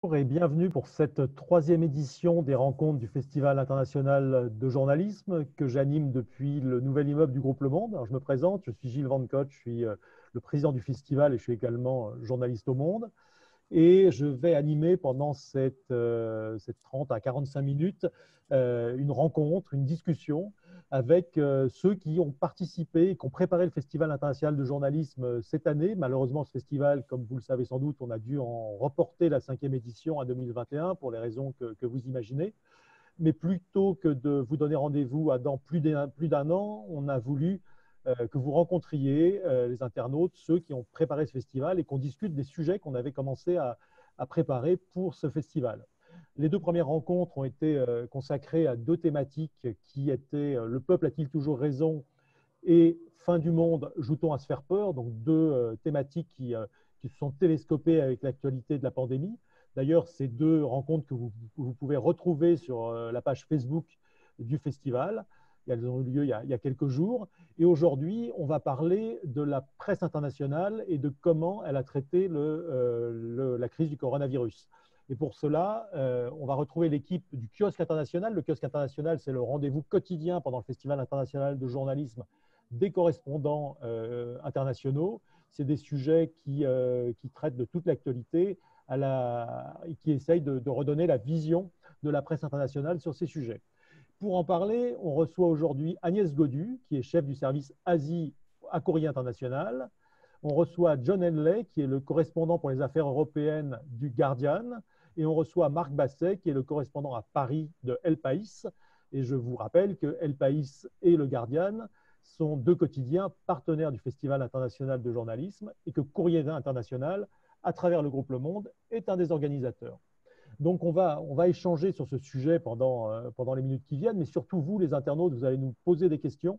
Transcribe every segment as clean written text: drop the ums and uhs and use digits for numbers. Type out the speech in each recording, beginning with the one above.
Bonjour et bienvenue pour cette troisième édition des rencontres du Festival international de journalisme que j'anime depuis le nouvel immeuble du groupe Le Monde. Alors, je me présente, je suis Gilles Van Cotte, je suis le président du festival et je suis également journaliste au Monde. Et je vais animer pendant cette 30 à 45 minutes une rencontre, une discussion avec ceux qui ont participé, qui ont préparé le Festival international de journalisme cette année. Malheureusement, ce festival, comme vous le savez sans doute, on a dû en reporter la 5e édition à 2021 pour les raisons que vous imaginez. Mais plutôt que de vous donner rendez-vous dans plus d'un an, on a voulu que vous rencontriez les internautes, ceux qui ont préparé ce festival et qu'on discute des sujets qu'on avait commencé à préparer pour ce festival. Les deux premières rencontres ont été consacrées à deux thématiques qui étaient le peuple a-t-il toujours raison et fin du monde, joue-t-on à se faire peur, donc deux thématiques qui se sont télescopées avec l'actualité de la pandémie. D'ailleurs, ces deux rencontres que vous pouvez retrouver sur la page Facebook du festival. Elles ont eu lieu il y a quelques jours. Et aujourd'hui, on va parler de la presse internationale et de comment elle a traité la crise du coronavirus. Et pour cela, on va retrouver l'équipe du Kiosque International. Le Kiosque International, c'est le rendez-vous quotidien pendant le Festival international de journalisme des correspondants internationaux. C'est des sujets qui traitent de toute l'actualité et qui essayent de redonner la vision de la presse internationale sur ces sujets. Pour en parler, on reçoit aujourd'hui Agnès Godu, qui est chef du service Asie à Courrier International. On reçoit John Henley, qui est le correspondant pour les affaires européennes du Guardian. Et on reçoit Marc Basset, qui est le correspondant à Paris de El País. Et je vous rappelle que El País et le Guardian sont deux quotidiens partenaires du Festival international de journalisme et que Courrier International, à travers le groupe Le Monde, est un des organisateurs. Donc, on va échanger sur ce sujet pendant les minutes qui viennent, mais surtout vous, les internautes, vous allez nous poser des questions.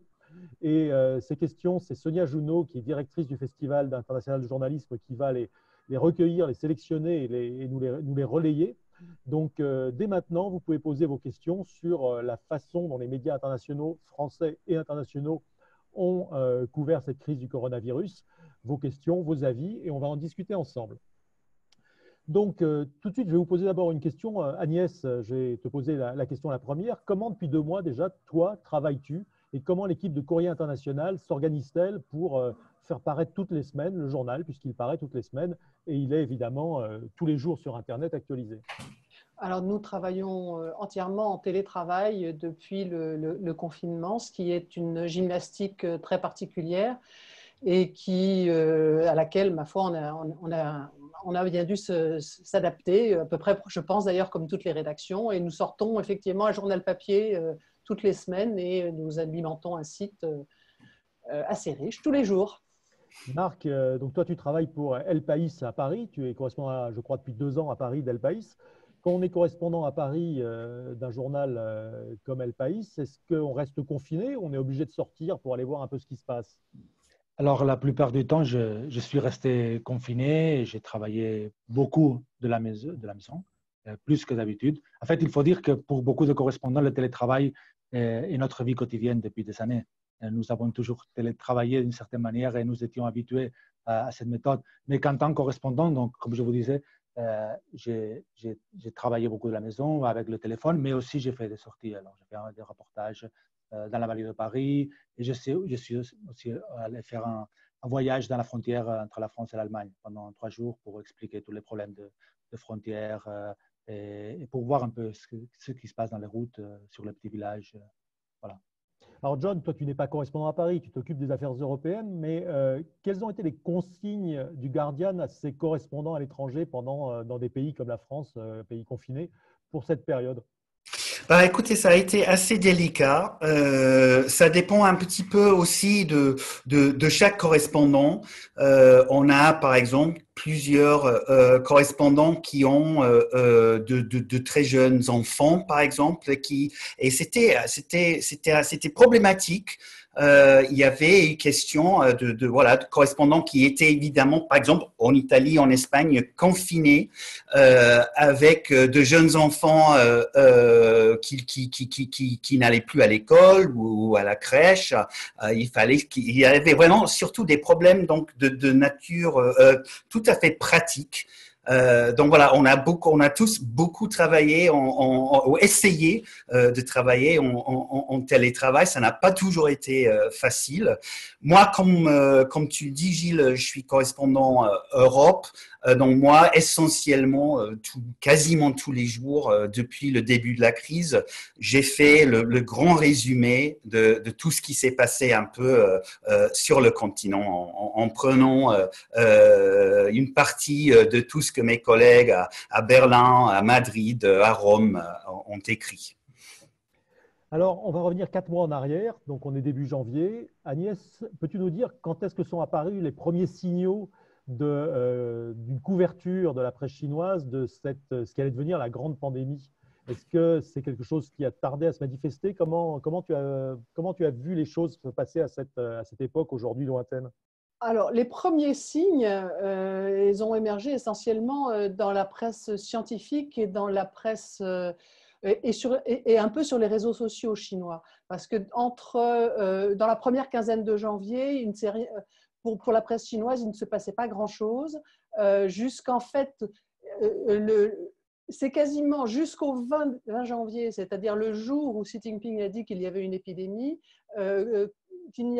Et ces questions, c'est Sonia Junot, qui est directrice du Festival international de journalisme, qui va les recueillir, les sélectionner et nous les relayer. Donc, dès maintenant, vous pouvez poser vos questions sur la façon dont les médias internationaux, français et internationaux, ont couvert cette crise du coronavirus, vos questions, vos avis, et on va en discuter ensemble. Donc, tout de suite, je vais vous poser d'abord une question. Agnès, je vais te poser la question la première. Comment, depuis 2 mois déjà, toi, travailles-tu et comment l'équipe de Courrier International s'organise-t-elle pour faire paraître toutes les semaines le journal, puisqu'il paraît toutes les semaines et il est évidemment tous les jours sur Internet actualisé? Alors, nous travaillons entièrement en télétravail depuis le confinement, ce qui est une gymnastique très particulière et à laquelle, ma foi, on a bien dû s'adapter, à peu près, je pense d'ailleurs, comme toutes les rédactions. Et nous sortons effectivement un journal papier toutes les semaines et nous alimentons un site assez riche tous les jours. Marc, donc toi, tu travailles pour El País à Paris. Tu es correspondant, je crois, depuis 2 ans à Paris d'El País. Quand on est correspondant à Paris d'un journal comme El País, est-ce qu'on reste confiné ou on est obligé de sortir pour aller voir un peu ce qui se passe? Alors, la plupart du temps, je suis resté confiné et j'ai travaillé beaucoup de la maison, plus que d'habitude. En fait, il faut dire que pour beaucoup de correspondants, le télétravail est notre vie quotidienne depuis des années. Nous avons toujours télétravaillé d'une certaine manière et nous étions habitués à cette méthode. Mais qu'en tant que correspondant, donc, comme je vous disais, j'ai travaillé beaucoup de la maison avec le téléphone, mais aussi j'ai fait des sorties. Alors, j'ai fait des reportages dans la vallée de Paris et je suis aussi allé faire un voyage dans la frontière entre la France et l'Allemagne pendant 3 jours pour expliquer tous les problèmes de frontières et pour voir un peu ce qui se passe dans les routes, sur les petits villages. Voilà. Alors John, toi tu n'es pas correspondant à Paris, tu t'occupes des affaires européennes, mais quelles ont été les consignes du Guardian à ses correspondants à l'étranger dans des pays comme la France, pays confinés, pour cette période? Bah, écoutez, ça a été assez délicat. Ça dépend un petit peu aussi de chaque correspondant. On a, par exemple, plusieurs correspondants qui ont de très jeunes enfants, par exemple, et c'était problématique. Il y avait une question de correspondants qui étaient évidemment, par exemple, en Italie, en Espagne, confinés avec de jeunes enfants qui n'allaient plus à l'école ou à la crèche. Il y avait vraiment surtout des problèmes donc de nature tout à fait pratique. Donc voilà, on a tous beaucoup travaillé, ou essayé de travailler en télétravail. Ça n'a pas toujours été facile. Moi, comme tu dis, Gilles, je suis correspondant Europe. Donc moi, essentiellement, quasiment tous les jours, depuis le début de la crise, j'ai fait le grand résumé de tout ce qui s'est passé un peu sur le continent, en prenant une partie de tout ce que mes collègues à Berlin, à Madrid, à Rome ont écrit. Alors, on va revenir 4 mois en arrière, donc on est début janvier. Agnès, peux-tu nous dire quand est-ce que sont apparus les premiers signaux d'une couverture de la presse chinoise de ce qui allait devenir la grande pandémie? Est-ce que c'est quelque chose qui a tardé à se manifester? Comment tu as vu les choses se passer à cette époque aujourd'hui lointaine? Alors, les premiers signes, ils ont émergé essentiellement dans la presse scientifique et dans la presse et un peu sur les réseaux sociaux chinois. Parce que dans la première quinzaine de janvier, pour la presse chinoise, il ne se passait pas grand-chose, jusqu'en fait, c'est quasiment jusqu'au 20 janvier, c'est-à-dire le jour où Xi Jinping a dit qu'il y avait une épidémie, qu'il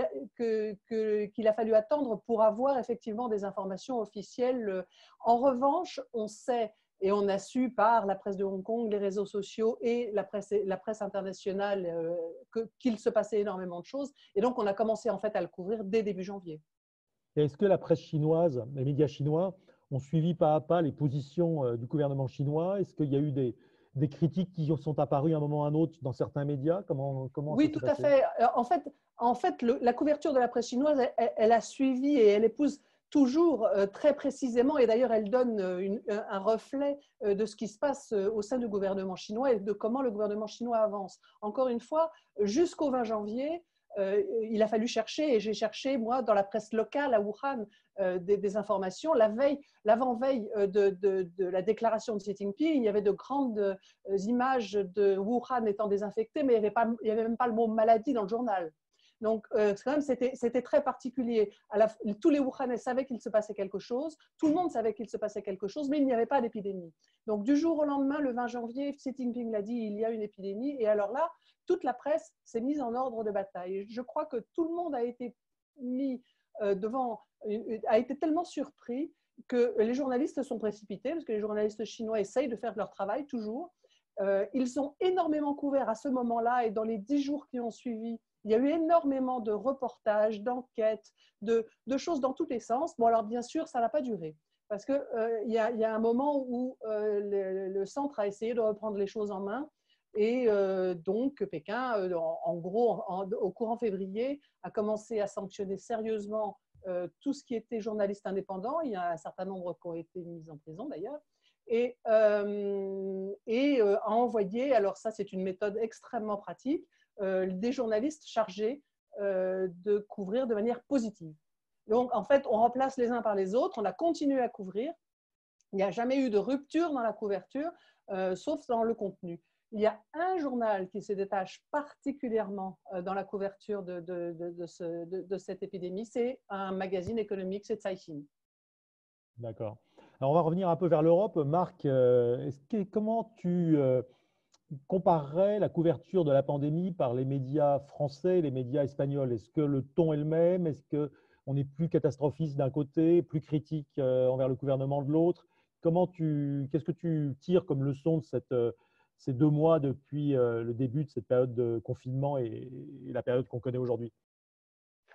a fallu attendre pour avoir effectivement des informations officielles. En revanche, on sait et on a su par la presse de Hong Kong, les réseaux sociaux et la presse internationale qu'il se passait énormément de choses. Et donc, on a commencé en fait à le couvrir dès début janvier. Est-ce que la presse chinoise, les médias chinois, ont suivi pas à pas les positions du gouvernement chinois? Est-ce qu'il y a eu des critiques qui sont apparues à un moment ou à un autre dans certains médias? Comment Oui, tout à fait. En fait la couverture de la presse chinoise, elle a suivi et elle épouse toujours très précisément, et d'ailleurs elle donne un reflet de ce qui se passe au sein du gouvernement chinois et de comment le gouvernement chinois avance. Encore une fois, jusqu'au 20 janvier, il a fallu chercher, et j'ai cherché, moi, dans la presse locale à Wuhan, des informations. L'avant-veille de la déclaration de Xi Jinping, il y avait de grandes images de Wuhan étant désinfectée, mais il n'y avait même pas le mot maladie dans le journal. Donc, quand même, c'était très particulier. Tous les Wuhanais savaient qu'il se passait quelque chose, tout le monde savait qu'il se passait quelque chose, mais il n'y avait pas d'épidémie. Donc, du jour au lendemain, le 20 janvier, Xi Jinping l'a dit, il y a une épidémie. Et alors là, toute la presse s'est mise en ordre de bataille. Je crois que tout le monde a été mis a été tellement surpris que les journalistes se sont précipités, parce que les journalistes chinois essayent de faire leur travail toujours. Ils ont énormément couvert à ce moment-là, et dans les 10 jours qui ont suivi, il y a eu énormément de reportages, d'enquêtes, de choses dans tous les sens. Bon, alors bien sûr, ça n'a pas duré, parce qu'il y a un moment où le centre a essayé de reprendre les choses en main, et donc Pékin, en gros, au courant février, a commencé à sanctionner sérieusement tout ce qui était journaliste indépendant. Il y a un certain nombre qui ont été mis en prison d'ailleurs. Et a envoyé, alors ça c'est une méthode extrêmement pratique, des journalistes chargés de couvrir de manière positive. Donc en fait, on remplace les uns par les autres, on a continué à couvrir. Il n'y a jamais eu de rupture dans la couverture, sauf dans le contenu. Il y a un journal qui se détache particulièrement dans la couverture de cette épidémie, c'est un magazine économique, c'est Caixin. D'accord. Alors, on va revenir un peu vers l'Europe. Marc, comment tu comparerais la couverture de la pandémie par les médias français et les médias espagnols? Est-ce que le ton est le même? Est-ce qu'on est plus catastrophiste d'un côté, plus critique envers le gouvernement de l'autre? Qu'est-ce que tu tires comme leçon de ces 2 mois depuis le début de cette période de confinement et la période qu'on connaît aujourd'hui?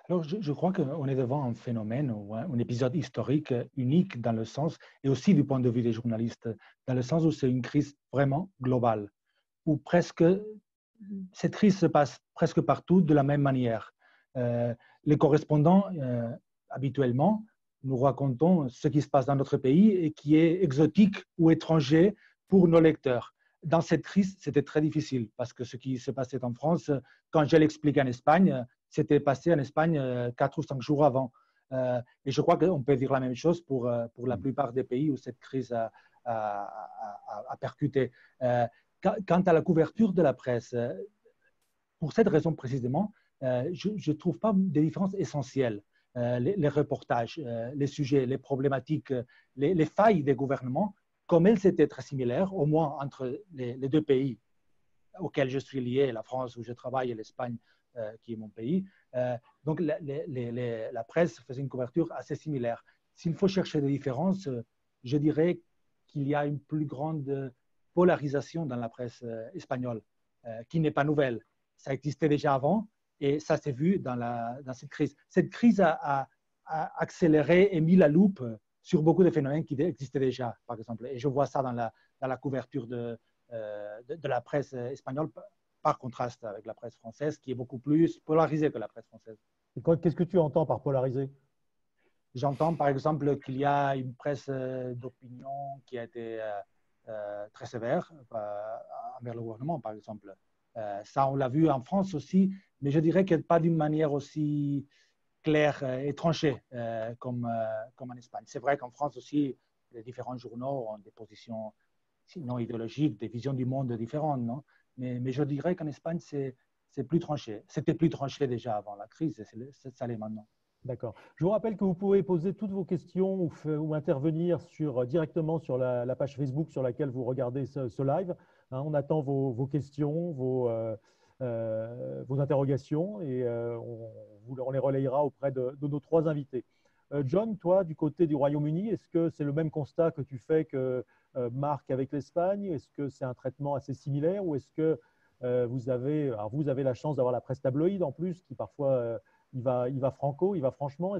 Alors, je crois qu'on est devant un phénomène ou un épisode historique unique dans le sens, et aussi du point de vue des journalistes, dans le sens où c'est une crise vraiment globale, où cette crise se passe presque partout de la même manière. Les correspondants, habituellement, nous racontons ce qui se passe dans notre pays et qui est exotique ou étranger pour nos lecteurs. Dans cette crise, c'était très difficile parce que ce qui se passait en France, quand je l'explique en Espagne, c'était passé en Espagne 4 ou 5 jours avant. Et je crois qu'on peut dire la même chose pour la plupart des pays où cette crise a percuté. Quant à la couverture de la presse, pour cette raison précisément, je ne trouve pas de différence essentielle. les reportages, les sujets, les problématiques, les failles des gouvernements, comme elles étaient très similaires, au moins entre les deux pays auxquels je suis lié, la France où je travaille et l'Espagne qui est mon pays. Donc la presse faisait une couverture assez similaire. S'il faut chercher des différences, je dirais qu'il y a une plus grande polarisation dans la presse espagnole, qui n'est pas nouvelle. Ça existait déjà avant et ça s'est vu dans cette crise. Cette crise a accéléré et mis la loupe sur beaucoup de phénomènes qui existaient déjà, par exemple. Et je vois ça dans la couverture de la presse espagnole, par contraste avec la presse française, qui est beaucoup plus polarisée que la presse française. Qu'est-ce que tu entends par polarisé? J'entends par exemple qu'il y a une presse d'opinion qui a été très sévère envers le gouvernement, par exemple. Ça, on l'a vu en France aussi, mais je dirais que pas d'une manière aussi claire et tranchée comme en Espagne. C'est vrai qu'en France aussi, les différents journaux ont des positions sinon idéologiques, des visions du monde différentes, non? Mais je dirais qu'en Espagne, c'est plus tranché. C'était plus tranché déjà avant la crise, ça l'est maintenant. D'accord. Je vous rappelle que vous pouvez poser toutes vos questions ou intervenir directement sur la page Facebook sur laquelle vous regardez ce live. On attend vos questions, vos interrogations et on les relayera auprès de nos trois invités. John, toi, du côté du Royaume-Uni, est-ce que c'est le même constat que tu fais que Marc avec l'Espagne? Est-ce que c'est un traitement assez similaire ou est-ce que vous avez la chance d'avoir la presse tabloïde en plus qui parfois… il va franco, il va franchement.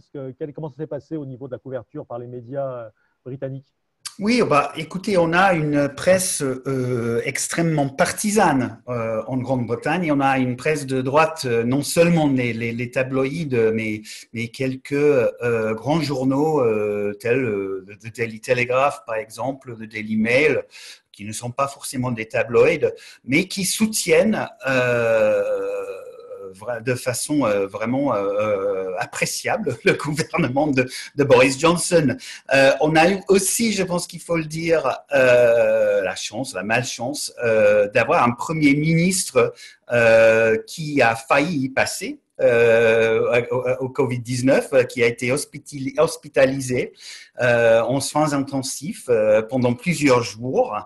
Comment ça s'est passé au niveau de la couverture par les médias britanniques? Oui, écoutez, on a une presse extrêmement partisane en Grande-Bretagne et on a une presse de droite, non seulement les tabloïds, mais quelques grands journaux tels The Daily Telegraph, par exemple, The Daily Mail, qui ne sont pas forcément des tabloïds, mais qui soutiennent de façon vraiment appréciable le gouvernement de Boris Johnson. On a eu aussi, je pense qu'il faut le dire, la malchance d'avoir un Premier ministre qui a failli y passer au Covid-19, qui a été hospitalisé en soins intensifs pendant plusieurs jours,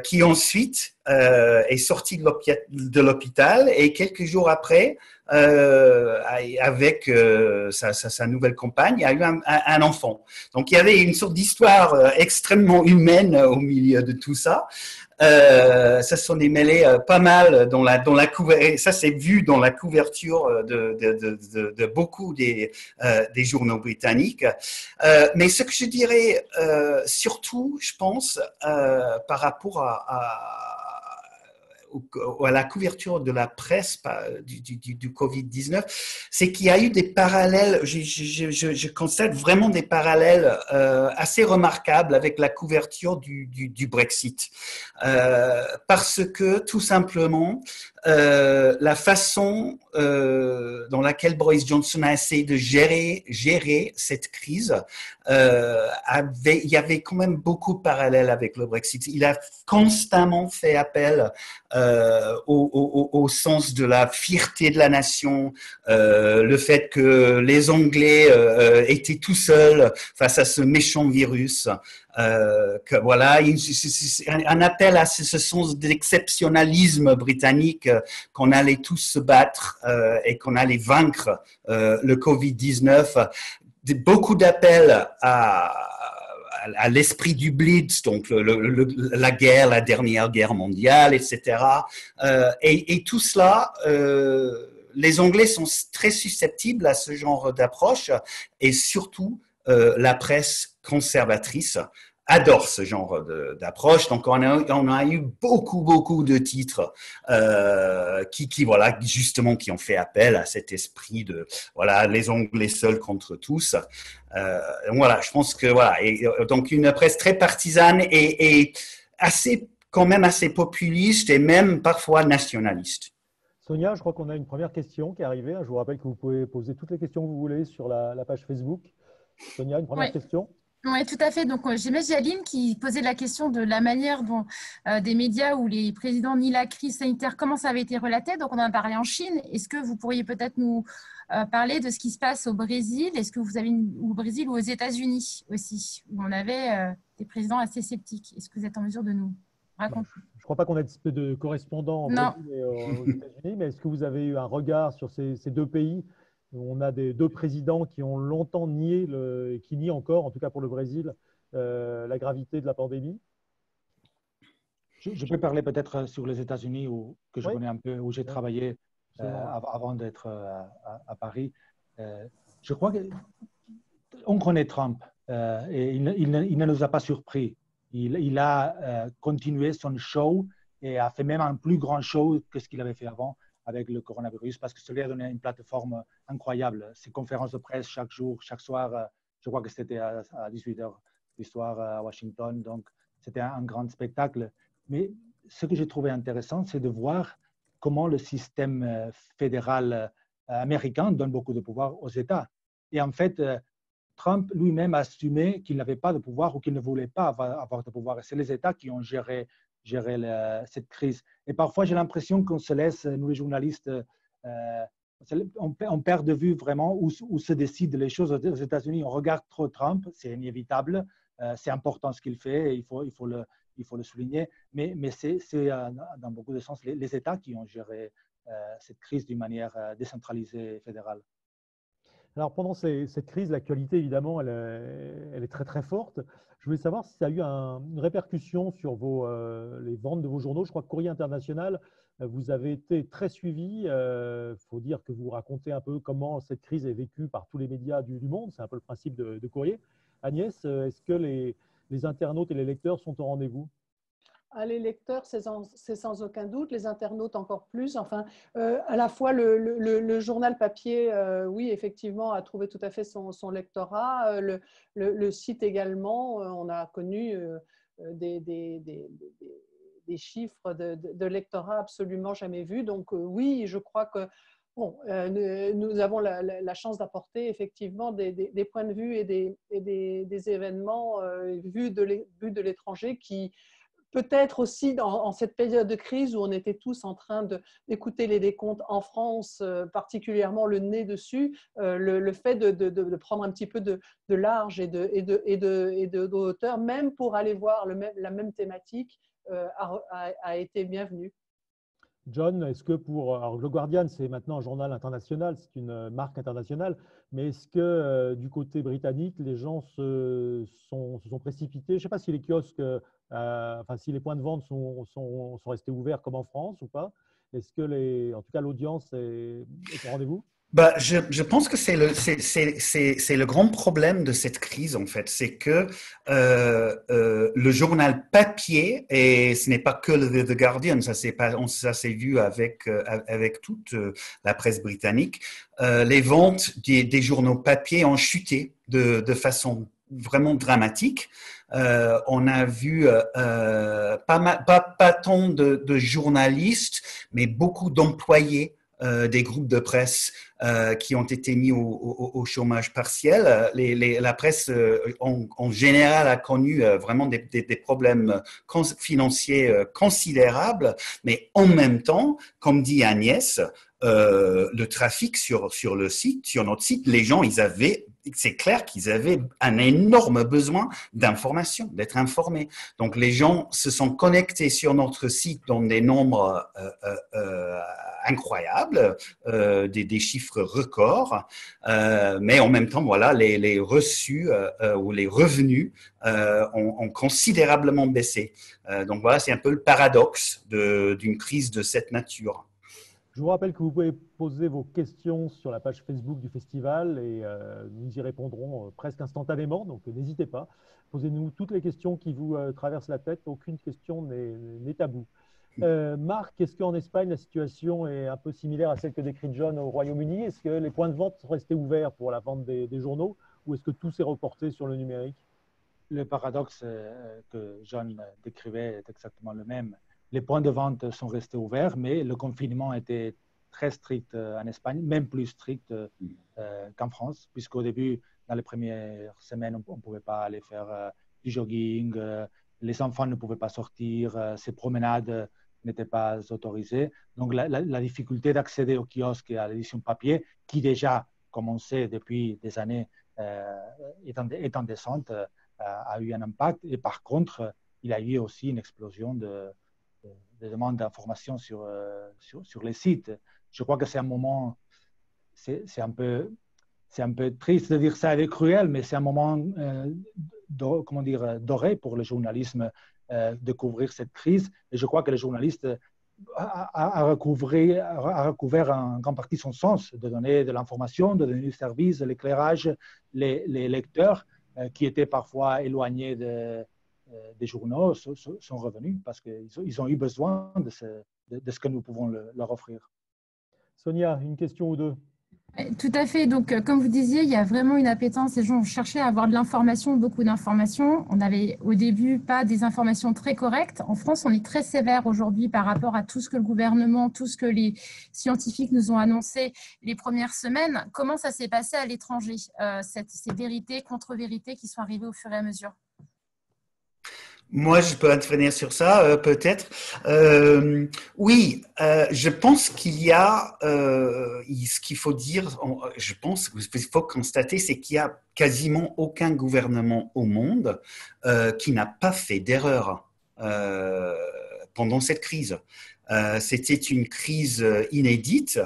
qui ensuite est sorti de l'hôpital et quelques jours après, avec sa nouvelle compagne, a eu un enfant. Donc il y avait une sorte d'histoire extrêmement humaine au milieu de tout ça. Ça s'en est mêlé pas mal dans la couverture. Ça s'est vu dans la couverture de beaucoup des journaux britanniques. Mais ce que je dirais surtout, je pense, par rapport à la couverture de la presse du Covid-19, c'est qu'il y a eu des parallèles, je constate vraiment des parallèles assez remarquables avec la couverture du Brexit. Parce que, tout simplement, la façon dans laquelle Boris Johnson a essayé de gérer cette crise, il y avait quand même beaucoup de parallèles avec le Brexit. Il a constamment fait appel au sens de la fierté de la nation, le fait que les Anglais étaient tout seuls face à ce méchant virus. Que voilà, un appel à ce sens d'exceptionnalisme britannique, qu'on allait tous se battre et qu'on allait vaincre le Covid-19. Beaucoup d'appels à l'esprit du Blitz, donc la dernière guerre mondiale, etc. Et tout cela, les Anglais sont très susceptibles à ce genre d'approche et surtout la presse conservatrice adore ce genre d'approche. Donc, on a eu beaucoup de titres voilà, justement, qui ont fait appel à cet esprit de, voilà, les Anglais seuls contre tous. Voilà, je pense que, voilà, donc une presse très partisane et quand même assez populiste et même parfois nationaliste. Sonia, je crois qu'on a une première question qui est arrivée. Je vous rappelle que vous pouvez poser toutes les questions que vous voulez sur la page Facebook. Sonia, une première question? Oui, tout à fait. Donc, j'ai Jaline qui posait la question de la manière dont des médias où les présidents nient la crise sanitaire, comment ça avait été relaté. Donc, on en a parlé en Chine. Est-ce que vous pourriez peut-être nous parler de ce qui se passe au Brésil? Est-ce que vous avez au Brésil ou aux États-Unis aussi, où on avait des présidents assez sceptiques? Est-ce que vous êtes en mesure de nous raconter? Je ne crois pas qu'on ait de correspondants au Brésil et aux États-Unis, mais est-ce que vous avez eu un regard sur ces deux pays? On a deux présidents qui ont longtemps nié, et qui nient encore, en tout cas pour le Brésil, la gravité de la pandémie. Je peux parler peut-être sur les États-Unis, que je connais un peu, où j'ai travaillé avant d'être à Paris. Je crois qu'on connaît Trump et il ne nous a pas surpris. Il a continué son show et a fait même un plus grand show que ce qu'il avait fait avant avec le coronavirus, parce que ça lui a donné une plateforme incroyable. Ces conférences de presse chaque jour, chaque soir, je crois que c'était à 18h du soir à Washington, donc c'était un grand spectacle. Mais ce que j'ai trouvé intéressant, c'est de voir comment le système fédéral américain donne beaucoup de pouvoir aux États. Et en fait, Trump lui-même a assumé qu'il n'avait pas de pouvoir ou qu'il ne voulait pas avoir de pouvoir. Et c'est les États qui ont géré cette crise. Et parfois, j'ai l'impression qu'on se laisse, nous les journalistes, on perd de vue vraiment où se décident les choses aux États-Unis. On regarde trop Trump, c'est inévitable, c'est important ce qu'il fait, et il faut le souligner, mais c'est dans beaucoup de sens les États qui ont géré cette crise d'une manière décentralisée et fédérale. Alors, pendant cette crise, l'actualité, évidemment, elle est très, très forte. Je voulais savoir si ça a eu une répercussion sur les ventes de vos journaux. Je crois que Courrier International, vous avez été très suivi. Il faut dire que vous racontez un peu comment cette crise est vécue par tous les médias du monde. C'est un peu le principe de Courrier. Agnès, est-ce que les internautes et les lecteurs sont au rendez-vous? Les lecteurs, c'est sans aucun doute, les internautes encore plus. Enfin, à la fois le journal papier, oui, effectivement, a trouvé tout à fait son lectorat. Le site également, on a connu des chiffres de lectorat absolument jamais vus. Donc oui, je crois que bon, nous avons la chance d'apporter effectivement des points de vue et des événements vus de l'étranger qui peut-être aussi en cette période de crise où on était tous en train d'écouter les décomptes en France, particulièrement le nez dessus, le fait de prendre un petit peu de large et de hauteur, même pour aller voir la même thématique, a été bienvenu. John, est-ce que alors le Guardian, c'est maintenant un journal international, c'est une marque internationale, mais est-ce que du côté britannique, les gens se sont précipités? Je ne sais pas si les kiosques, enfin si les points de vente sont restés ouverts comme en France ou pas. Est-ce que en tout cas l'audience est au rendez-vous? Je pense que c'est le grand problème de cette crise, en fait. C'est que le journal papier, et ce n'est pas que The Guardian, ça s'est vu avec toute la presse britannique, les ventes des journaux papier ont chuté de façon vraiment dramatique. On a vu pas tant de journalistes, mais beaucoup d'employés des groupes de presse qui ont été mis au chômage partiel. La presse en général a connu vraiment des problèmes financiers considérables, mais en même temps, comme dit Agnès, le trafic sur le site, sur notre site, les gens, c'est clair qu'ils avaient un énorme besoin d'information, d'être informés. Donc, les gens se sont connectés sur notre site dans des nombres incroyables, des chiffres records, mais en même temps, voilà, les reçus ou les revenus ont considérablement baissé. Donc, voilà, c'est un peu le paradoxe d'une crise de cette nature. Je vous rappelle que vous pouvez poser vos questions sur la page Facebook du festival et nous y répondrons presque instantanément, donc n'hésitez pas. Posez-nous toutes les questions qui vous traversent la tête, aucune question n'est taboue. Marc, est-ce qu'en Espagne, la situation est un peu similaire à celle que décrit John au Royaume-Uni? Est-ce que les points de vente sont restés ouverts pour la vente des journaux ou est-ce que tout s'est reporté sur le numérique? Le paradoxe que John décrivait est exactement le même. Les points de vente sont restés ouverts, mais le confinement était très strict en Espagne, même plus strict qu'en France, puisqu'au début, dans les premières semaines, on ne pouvait pas aller faire du jogging, les enfants ne pouvaient pas sortir, ces promenades n'étaient pas autorisées. Donc, la difficulté d'accéder au kiosque et à l'édition papier, qui déjà commençait depuis des années, est en descente, a eu un impact. Et par contre, il y a eu aussi une explosion de demandes d'informations sur les sites. Je crois que c'est un moment, c'est un peu triste de dire ça, elle est cruelle, mais c'est un moment doré pour le journalisme de couvrir cette crise. Et je crois que le journaliste a recouvert en grande partie son sens de donner de l'information, de donner du service, de l'éclairage, les lecteurs qui étaient parfois éloignés des journaux sont revenus parce qu'ils ont eu besoin de ce que nous pouvons leur offrir. Sonia, une question ou deux? Tout à fait. Donc, comme vous disiez, il y a vraiment une appétence. Les gens cherchaient à avoir de l'information, beaucoup d'informations. On n'avait au début pas des informations très correctes. En France, on est très sévère aujourd'hui par rapport à tout ce que le gouvernement, tout ce que les scientifiques nous ont annoncé les premières semaines. Comment ça s'est passé à l'étranger, ces vérités, contre-vérités qui sont arrivées au fur et à mesure? Moi, je peux intervenir sur ça, peut-être. Oui, je pense qu'il y a, ce qu'il faut dire, je pense qu'il faut constater, c'est qu'il y a quasiment aucun gouvernement au monde qui n'a pas fait d'erreur pendant cette crise. C'était une crise inédite.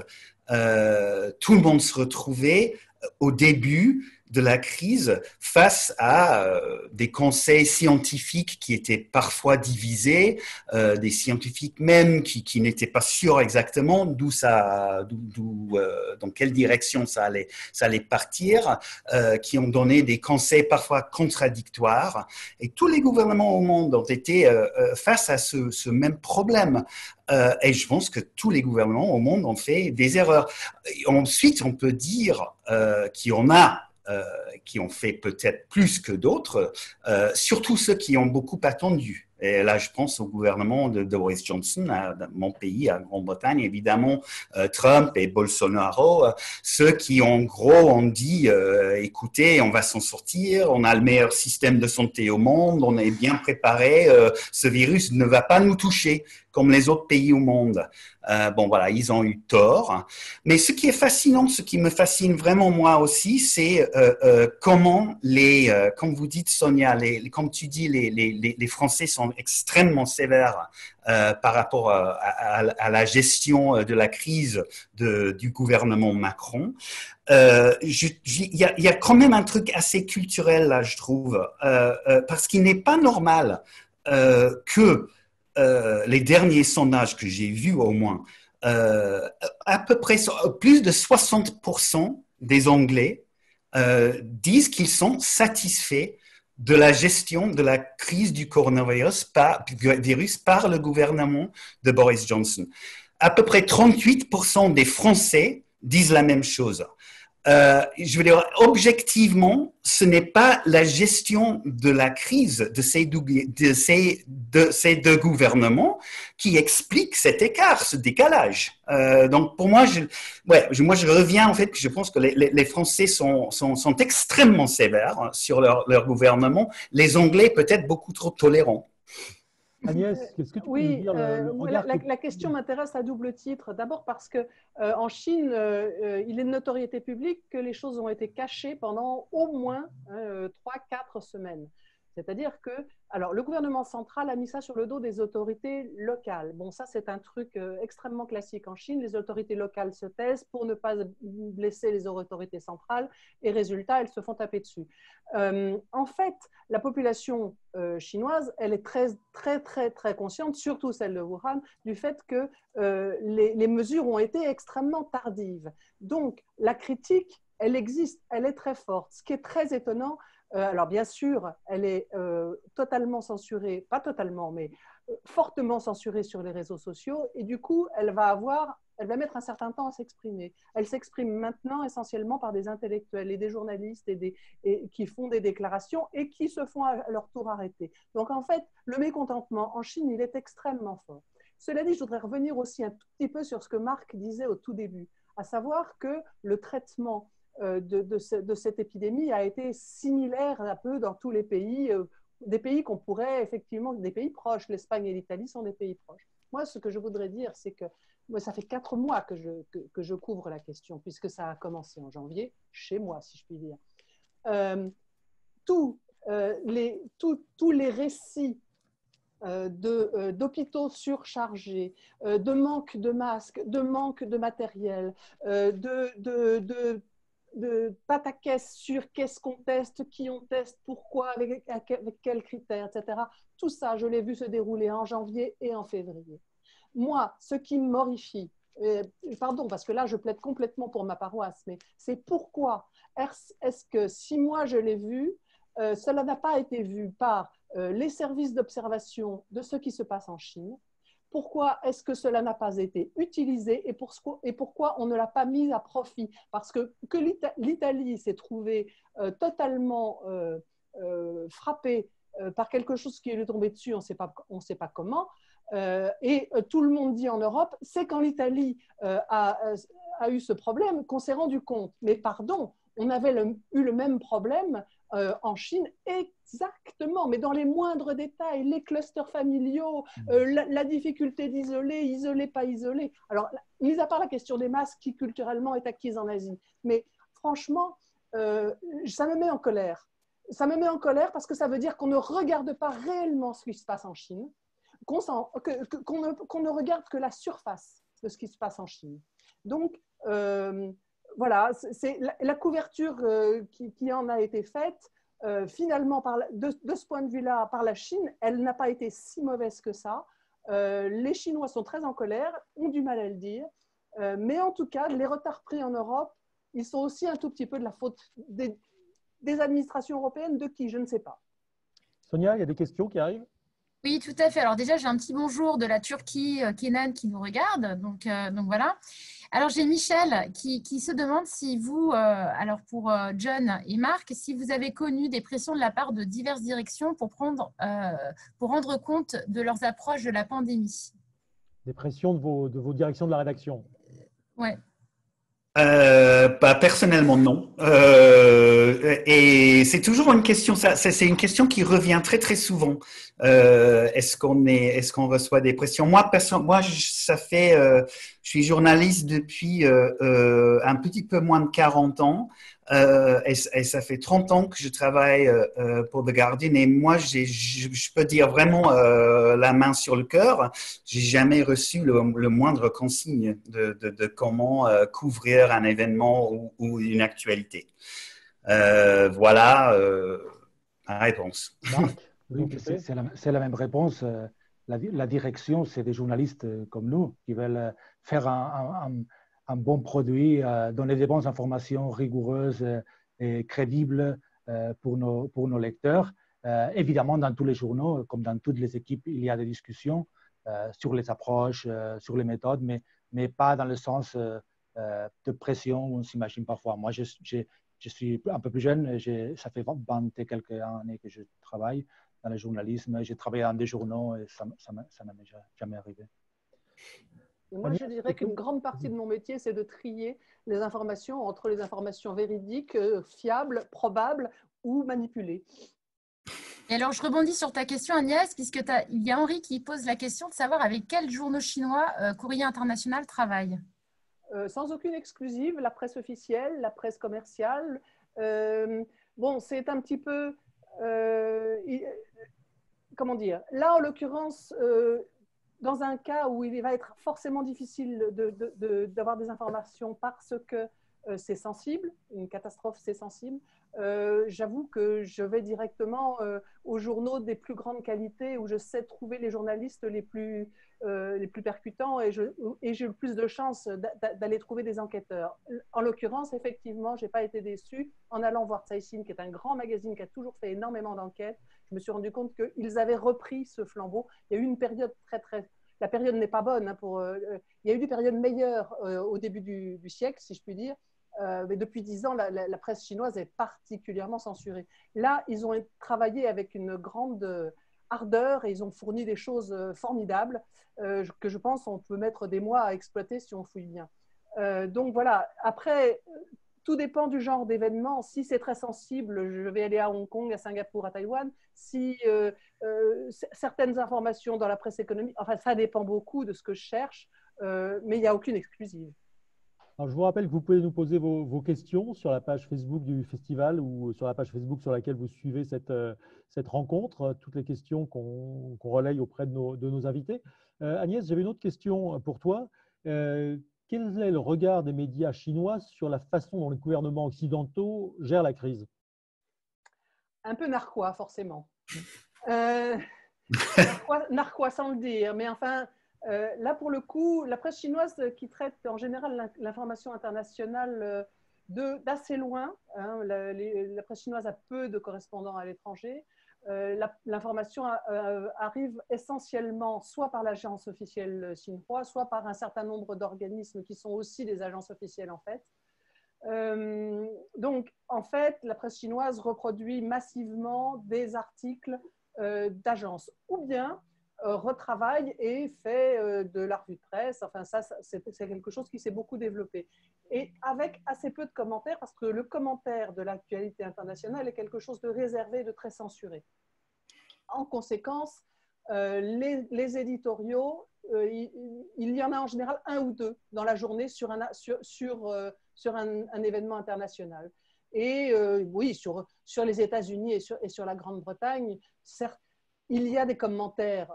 Tout le monde se retrouvait au début de la crise face à des conseils scientifiques qui étaient parfois divisés, des scientifiques même qui n'étaient pas sûrs exactement dans quelle direction ça allait partir, qui ont donné des conseils parfois contradictoires. Et tous les gouvernements au monde ont été face à ce même problème. Et je pense que tous les gouvernements au monde ont fait des erreurs. Et ensuite, on peut dire qu'il y en a qui ont fait peut-être plus que d'autres, surtout ceux qui ont beaucoup attendu. Et là, je pense au gouvernement de Boris Johnson, dans mon pays, à Grande-Bretagne, évidemment, Trump et Bolsonaro, ceux qui, en gros, ont dit écoutez, on va s'en sortir, on a le meilleur système de santé au monde, on est bien préparé, ce virus ne va pas nous toucher comme les autres pays au monde. Bon, voilà, ils ont eu tort. Mais ce qui est fascinant, ce qui me fascine vraiment moi aussi, c'est comment comme vous dites, Sonia, comme tu dis, les Français sont extrêmement sévères par rapport à la gestion de la crise du gouvernement Macron. Il y a quand même un truc assez culturel là, je trouve, parce qu'il n'est pas normal que les derniers sondages que j'ai vus au moins, à peu près plus de 60% des Anglais disent qu'ils sont satisfaits de la gestion de la crise du coronavirus par le gouvernement de Boris Johnson. À peu près 38% des Français disent la même chose. Je veux dire, objectivement, ce n'est pas la gestion de la crise de ces deux gouvernements qui explique cet écart, ce décalage. Donc, pour moi, je reviens, en fait, je pense que les Français sont extrêmement sévères sur leur gouvernement, les Anglais peut-être beaucoup trop tolérants. Agnès, qu'est-ce que tu peux nous dire la question m'intéresse à double titre. D'abord parce que en Chine, il est de notoriété publique que les choses ont été cachées pendant au moins 3-4 semaines. C'est-à-dire que, alors, le gouvernement central a mis ça sur le dos des autorités locales. Bon, ça, c'est un truc extrêmement classique en Chine. Les autorités locales se taisent pour ne pas blesser les autorités centrales et résultat, elles se font taper dessus. En fait, la population chinoise, elle est très, très, très, très consciente, surtout celle de Wuhan, du fait que les mesures ont été extrêmement tardives. Donc, la critique, elle existe, elle est très forte. Ce qui est très étonnant, alors bien sûr, elle est totalement censurée, pas totalement, mais fortement censurée sur les réseaux sociaux et du coup, elle va mettre un certain temps à s'exprimer. Elle s'exprime maintenant essentiellement par des intellectuels et des journalistes qui font des déclarations et qui se font à leur tour arrêter. Donc en fait, le mécontentement en Chine, il est extrêmement fort. Cela dit, je voudrais revenir aussi un tout petit peu sur ce que Marc disait au tout début, à savoir que le traitement de cette épidémie a été similaire un peu dans tous les pays, des pays qu'on pourrait effectivement, des pays proches. L'Espagne et l'Italie sont des pays proches. Moi, ce que je voudrais dire, c'est que moi, ça fait 4 mois que je couvre la question, puisque ça a commencé en janvier, chez moi, si je puis dire. Tous les récits d'hôpitaux surchargés, de manque de masques, de manque de matériel, de pataquès sur qu'est-ce qu'on teste, qui on teste, pourquoi, avec quels critères, etc. Tout ça, je l'ai vu se dérouler en janvier et en février. Moi, ce qui m'horrifie, pardon, parce que là, je plaide complètement pour ma paroisse, mais c'est pourquoi est-ce que si moi je l'ai vu, cela n'a pas été vu par les services d'observation de ce qui se passe en Chine? Pourquoi est-ce que cela n'a pas été utilisé et pourquoi on ne l'a pas mis à profit? Parce que l'Italie s'est trouvée totalement frappée par quelque chose qui lui est tombé dessus, on ne sait pas comment. Et tout le monde dit en Europe, c'est quand l'Italie a eu ce problème qu'on s'est rendu compte. Mais pardon, on avait eu le même problème en Chine, exactement, mais dans les moindres détails, les clusters familiaux, la difficulté d'isoler, isoler, pas isoler. Alors, mis à part la question des masques qui culturellement est acquise en Asie, mais franchement, ça me met en colère. Ça me met en colère parce que ça veut dire qu'on ne regarde pas réellement ce qui se passe en Chine, qu'on ne regarde que la surface de ce qui se passe en Chine. Donc, voilà, c'est la couverture qui en a été faite, finalement, de ce point de vue-là, par la Chine, elle n'a pas été si mauvaise que ça. Les Chinois sont très en colère, ont du mal à le dire, mais en tout cas, les retards pris en Europe, ils sont aussi un tout petit peu de la faute des administrations européennes, de qui, je ne sais pas. Sonia, il y a des questions qui arrivent? Oui, tout à fait. Alors déjà, j'ai un petit bonjour de la Turquie, Kenan, qui nous regarde. Donc voilà. Alors, j'ai Michel qui se demande si vous, alors pour John et Marc, si vous avez connu des pressions de la part de diverses directions pour rendre compte de leurs approches de la pandémie. Des pressions de vos directions de la rédaction? Ouais. Personnellement, non. Et c'est toujours une question, c'est une question qui revient très très souvent. Est-ce qu'on reçoit des pressions? Moi, je suis journaliste depuis un petit peu moins de 40 ans. Et ça fait 30 ans que je travaille pour The Guardian, et moi, je peux dire vraiment la main sur le cœur, j'ai jamais reçu le moindre consigne de comment couvrir un événement ou une actualité. Voilà ma réponse. Marc, oui, c'est la même réponse. La direction, c'est des journalistes comme nous qui veulent faire un bon produit, donner des bonnes informations rigoureuses et crédibles pour nos lecteurs. Évidemment, dans tous les journaux, comme dans toutes les équipes, il y a des discussions sur les approches, sur les méthodes, mais pas dans le sens de pression où on s'imagine parfois. Moi, je suis un peu plus jeune, ça fait 20 et quelques années que je travaille dans le journalisme. J'ai travaillé dans des journaux et ça n'a jamais arrivé. Et moi, je dirais qu'une grande partie de mon métier, c'est de trier les informations entre les informations véridiques, fiables, probables ou manipulées. Et alors, je rebondis sur ta question, Agnès, puisque il y a Henri qui pose la question de savoir avec quels journaux chinois Courrier International travaille. Sans aucune exclusive, la presse officielle, la presse commerciale. Bon, c'est un petit peu... comment dire? Là, en l'occurrence... dans un cas où il va être forcément difficile d'avoir des informations parce que c'est sensible, une catastrophe c'est sensible, j'avoue que je vais directement aux journaux des plus grandes qualités où je sais trouver les journalistes les plus percutants et j'ai le plus de chances d'aller trouver des enquêteurs. En l'occurrence, effectivement, je n'ai pas été déçue en allant voir Caixin, qui est un grand magazine qui a toujours fait énormément d'enquêtes. Je me suis rendu compte qu'ils avaient repris ce flambeau. Il y a eu une période la période n'est pas bonne. Il y a eu des périodes meilleures au début du siècle, si je puis dire. Mais depuis 10 ans, la presse chinoise est particulièrement censurée. Là, ils ont travaillé avec une grande ardeur et ils ont fourni des choses formidables que je pense on peut mettre des mois à exploiter si on fouille bien. Donc voilà, après... tout dépend du genre d'événement. Si c'est très sensible, je vais aller à Hong Kong, à Singapour, à Taïwan. Si certaines informations dans la presse économique, enfin, ça dépend beaucoup de ce que je cherche, mais il n'y a aucune exclusive. Alors, je vous rappelle que vous pouvez nous poser vos questions sur la page Facebook du festival ou sur la page Facebook sur laquelle vous suivez cette rencontre, toutes les questions qu'on relaye auprès de nos invités. Agnès, j'avais une autre question pour toi. Quel est le regard des médias chinois sur la façon dont les gouvernements occidentaux gèrent la crise? Un peu narquois, forcément. Narquois sans le dire, mais enfin… là, pour le coup, la presse chinoise qui traite en général l'information internationale d'assez loin, hein, la presse chinoise a peu de correspondants à l'étranger, l'information arrive essentiellement soit par l'agence officielle Xinhua, soit par un certain nombre d'organismes qui sont aussi des agences officielles en fait. Donc, en fait, la presse chinoise reproduit massivement des articles d'agences, ou bien retravaille et fait de la revue de presse. Enfin, ça c'est quelque chose qui s'est beaucoup développé. Et avec assez peu de commentaires, parce que le commentaire de l'actualité internationale est quelque chose de réservé, de très censuré. En conséquence, les éditoriaux, il y en a en général un ou deux dans la journée sur un événement international. Et oui, sur les États-Unis et sur la Grande-Bretagne, certes, il y a des commentaires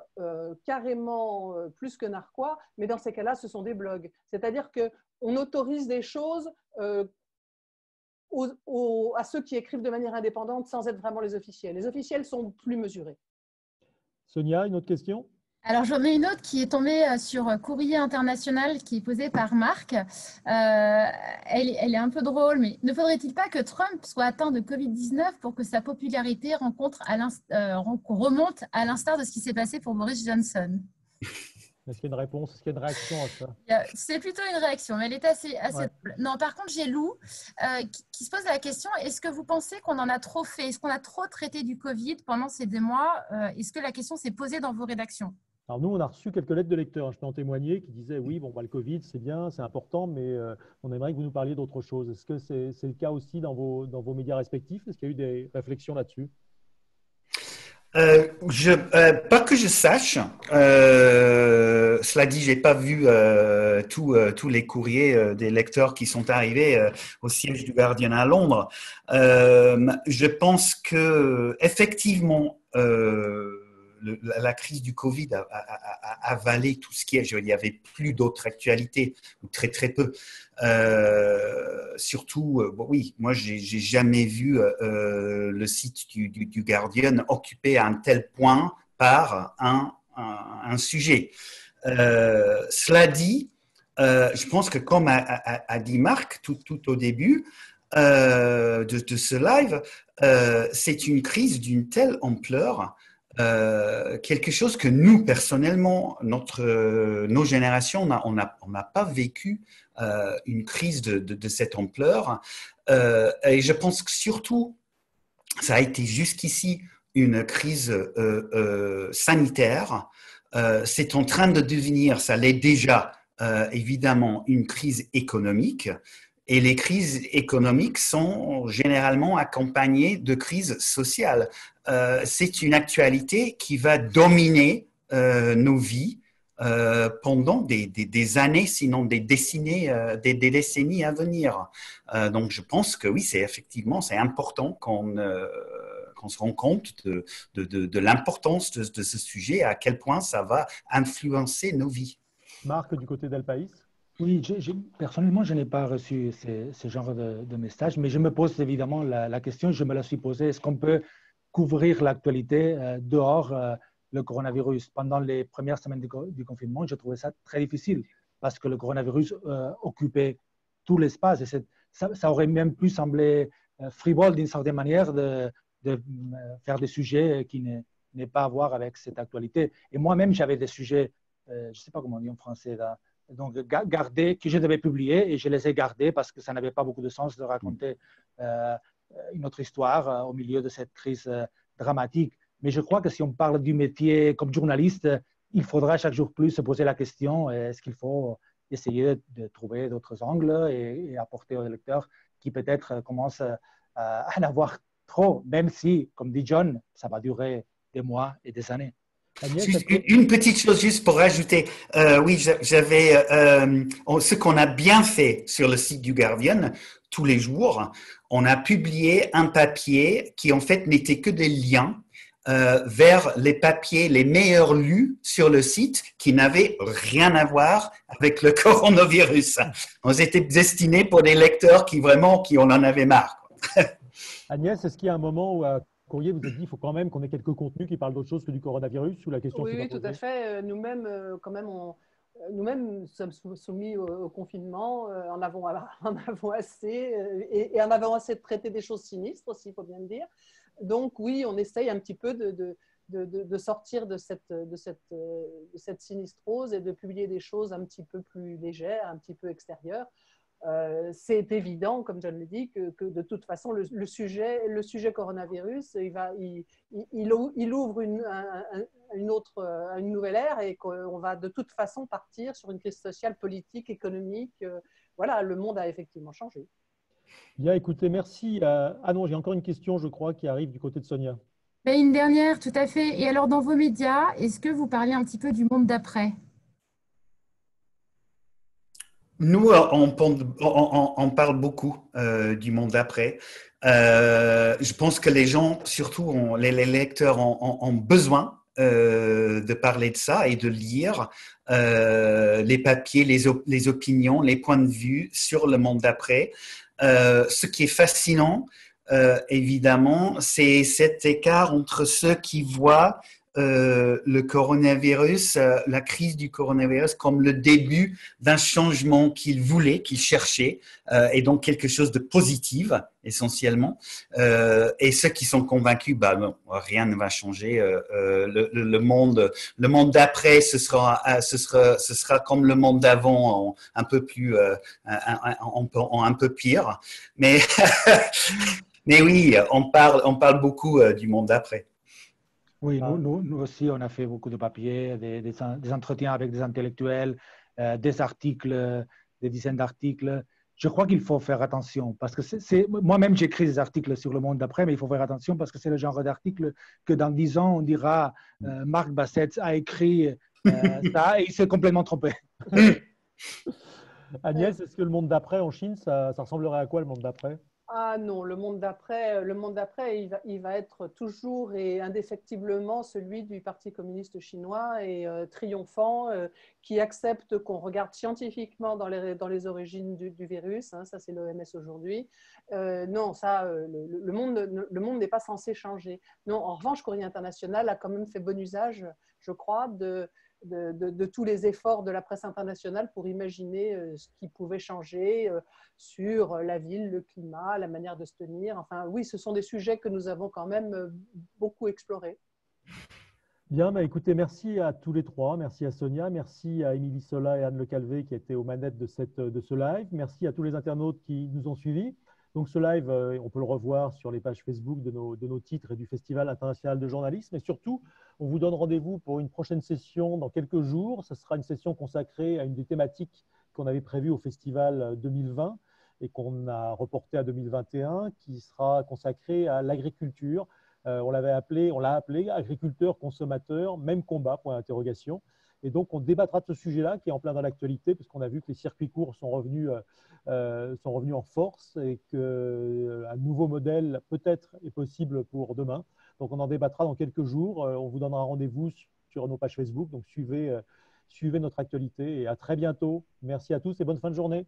carrément plus que narquois, mais dans ces cas-là, ce sont des blogs. C'est-à-dire qu'on autorise des choses à ceux qui écrivent de manière indépendante sans être vraiment les officiels. Les officiels sont plus mesurés. Sonia, une autre question? Alors, j'en ai une autre qui est tombée sur Courrier International, qui est posée par Marc. Elle est un peu drôle, mais ne faudrait-il pas que Trump soit atteint de Covid-19 pour que sa popularité remonte à l'instar de ce qui s'est passé pour Boris Johnson? Est-ce qu'il y a une réponse? Est-ce qu'il y a une réaction à ça? C'est plutôt une réaction, mais elle est assez Ouais. drôle. Non, par contre, j'ai Lou qui se pose la question, est-ce que vous pensez qu'on en a trop fait? Est-ce qu'on a trop traité du Covid pendant ces 2 mois? Est-ce que la question s'est posée dans vos rédactions? Alors nous, on a reçu quelques lettres de lecteurs, je peux en témoigner, qui disaient oui, bon, le Covid, c'est bien, c'est important, mais on aimerait que vous nous parliez d'autre chose. Est-ce que c'est le cas aussi dans vos médias respectifs? Est-ce qu'il y a eu des réflexions là-dessus? Pas que je sache. Cela dit, j'ai pas vu tous les courriers des lecteurs qui sont arrivés au siège du Guardian à Londres. Je pense que effectivement, la crise du Covid a avalé tout ce qui est. Il n'y avait plus d'autres actualités, ou très très peu. Surtout, oui, moi j'ai jamais vu le site du Guardian occupé à un tel point par un sujet. Cela dit, je pense que comme a dit Marc tout au début de ce live, c'est une crise d'une telle ampleur. Quelque chose que nous, personnellement, nos générations, on n'a pas vécu une crise de cette ampleur. Et je pense que surtout, ça a été jusqu'ici une crise sanitaire. C'est en train de devenir, ça l'est déjà, évidemment, une crise économique. Et les crises économiques sont généralement accompagnées de crises sociales. C'est une actualité qui va dominer nos vies pendant des années, sinon des décennies à venir. Donc, je pense que oui, c'est important qu'on se rende compte de l'importance de ce sujet, à quel point ça va influencer nos vies. Marc, du côté d'El País? Oui, personnellement, je n'ai pas reçu ce genre de message, mais je me pose évidemment la question, je me la suis posée, est-ce qu'on peut couvrir l'actualité dehors le coronavirus? Pendant les premières semaines du confinement, je trouvais ça très difficile parce que le coronavirus occupait tout l'espace et ça aurait même pu sembler frivole d'une certaine manière de faire des sujets qui n'aient pas à voir avec cette actualité. Et moi-même, j'avais des sujets, je ne sais pas comment on dit en français là, donc gardés, que je devais publier et je les ai gardés parce que ça n'avait pas beaucoup de sens de raconter une autre histoire au milieu de cette crise dramatique. Mais je crois que si on parle du métier comme journaliste, il faudra chaque jour plus se poser la question, est-ce qu'il faut essayer de trouver d'autres angles et apporter aux lecteurs qui peut-être commencent à en avoir trop, même si, comme dit John, ça va durer des mois et des années. Agnès, Juste une petite chose juste pour rajouter. Oui, j'avais ce qu'on a bien fait sur le site du Guardian tous les jours. On a publié un papier qui en fait n'était que des liens vers les papiers les meilleurs lus sur le site qui n'avaient rien à voir avec le coronavirus. On était destiné pour des lecteurs qui en en avaient marre. Agnès, est-ce qu'il y a un moment où à Courrier vous êtes dit qu'il faut quand même qu'on ait quelques contenus qui parlent d'autre chose que du coronavirus ou la question Oui, s'est oui, pas tout à posée? fait. Nous-mêmes, quand même, nous-mêmes sommes soumis au confinement, en avons assez, et en avons assez de traiter des choses sinistres aussi, il faut bien le dire. Donc oui, on essaye un petit peu de sortir de cette sinistrose et de publier des choses un petit peu plus légères, un petit peu extérieures. C'est évident, comme je le dis, que de toute façon, le sujet coronavirus, il ouvre une nouvelle ère et qu'on va de toute façon partir sur une crise sociale, politique, économique. Voilà, le monde a effectivement changé. Bien, écoutez, merci. Ah non, j'ai encore une question, je crois, qui arrive du côté de Sonia. Mais une dernière, tout à fait. Et alors, dans vos médias, est-ce que vous parlez un petit peu du monde d'après? Nous, on parle beaucoup du monde d'après. Je pense que les gens, surtout les lecteurs, ont besoin de parler de ça et de lire les papiers, les opinions, les points de vue sur le monde d'après. Ce qui est fascinant, évidemment, c'est cet écart entre ceux qui voient le coronavirus, la crise du coronavirus comme le début d'un changement qu'ils voulaient, qu'ils cherchaient, et donc quelque chose de positif essentiellement. Et ceux qui sont convaincus, bah non, rien ne va changer. Le monde d'après, ce sera comme le monde d'avant, un peu plus, un peu pire. Mais mais oui, on parle beaucoup du monde d'après. Oui, nous aussi, on a fait beaucoup de papiers, des entretiens avec des intellectuels, des articles, des dizaines d'articles. Je crois qu'il faut faire attention parce que moi-même, j'écris des articles sur le monde d'après, mais il faut faire attention parce que c'est le genre d'article que dans 10 ans, on dira Marc Bassett a écrit ça et il s'est complètement trompé. Agnès, est-ce que le monde d'après en Chine, ça ressemblerait à quoi le monde d'après? Ah non, le monde d'après, il va être toujours et indéfectiblement celui du Parti communiste chinois et triomphant, qui accepte qu'on regarde scientifiquement dans les origines du virus. Hein, ça, c'est l'OMS aujourd'hui. Non, ça, le monde n'est pas censé changer. Non, en revanche, Courrier International a quand même fait bon usage, je crois, de tous les efforts de la presse internationale pour imaginer ce qui pouvait changer sur la ville, le climat, la manière de se tenir. Enfin, oui, ce sont des sujets que nous avons quand même beaucoup explorés. Bien, bah écoutez, merci à tous les trois. Merci à Sonia, merci à Émilie Sola et Anne Le Calvé qui étaient aux manettes de ce live. Merci à tous les internautes qui nous ont suivis. Donc ce live, on peut le revoir sur les pages Facebook de nos titres et du Festival international de journalisme. Et surtout, on vous donne rendez-vous pour une prochaine session dans quelques jours. Ce sera une session consacrée à une des thématiques qu'on avait prévues au Festival 2020 et qu'on a reporté à 2021, qui sera consacrée à l'agriculture. On l'a appelé agriculteur, consommateur, même combat, point d'interrogation. Et donc, on débattra de ce sujet-là qui est en plein dans l'actualité, puisqu'on a vu que les circuits courts sont revenus en force et qu'un nouveau modèle peut-être est possible pour demain. Donc, on en débattra dans quelques jours. On vous donnera rendez-vous sur nos pages Facebook. Donc, suivez notre actualité et à très bientôt. Merci à tous et bonne fin de journée.